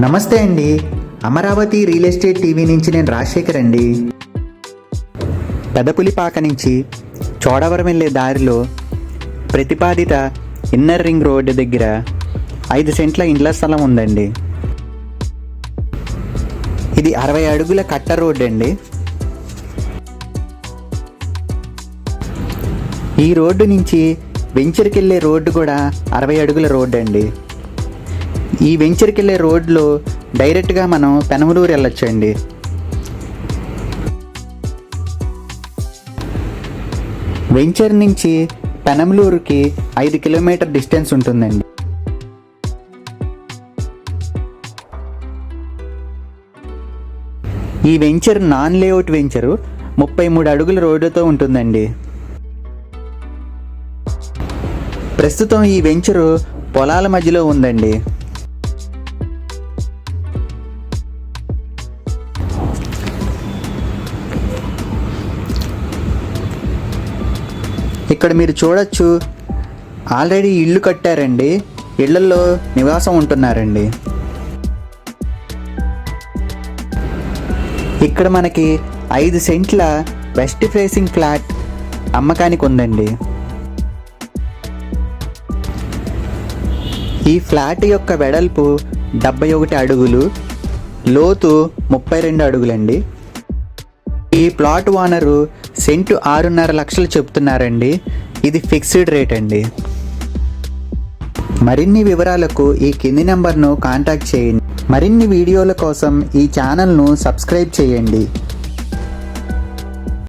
నమస్తే అండి. Amaravati real estate TV నుంచి నేను రాజశేఖర్ అండి. పెదపులిపాక నుంచి చోడవరం వెళ్ళే దారిలో ప్రతిపాదిత ఇన్నర్ రింగ్ రోడ్డు దగ్గర 5 సెంట్ల ఇండ్ల స్థలం ఉందండి. ఇది 60 అడుగుల కట్ట రోడ్డు అండి. ఈ రోడ్డు నుంచి వెంచర్కి వెళ్ళే రోడ్డు కూడా 60 అడుగుల రోడ్డు అండి. ఈ వెంచర్కి వెళ్ళే రోడ్లో డైరెక్ట్గా మనం పెనమలూరు వెళ్ళొచ్చండి. వెంచర్ నుంచి పెనమలూరుకి 5 కిలోమీటర్ డిస్టెన్స్ ఉంటుందండి. ఈ వెంచర్ నాన్ లేఅవుట్ వెంచరు 33 అడుగుల రోడ్డుతో ఉంటుందండి. ప్రస్తుతం ఈ వెంచరు పొలాల మధ్యలో ఉందండి. ఇక్కడ మీరు చూడొచ్చు, ఆల్రెడీ ఇల్లు కట్టారండి. ఇళ్లలో నివాసం ఉంటున్నారండి. ఇక్కడ మనకి 5 సెంట్ల వెస్ట్ ఫేసింగ్ ఫ్లాట్ అమ్మకానికి ఉందండి. ఈ ఫ్లాట్ యొక్క వెడల్పు 71 అడుగులు, లోతు 32 అడుగులండి. ఈ ప్లాట్ ఓనరు సెంటు 6.5 లక్షలు చెప్తున్నారండి. ఇది ఫిక్స్డ్ రేట్ అండి. మరిన్ని వివరాలకు ఈ కింది నెంబర్ను కాంటాక్ట్ చేయండి. మరిన్ని వీడియోల కోసం ఈ ఛానల్ను సబ్స్క్రైబ్ చేయండి.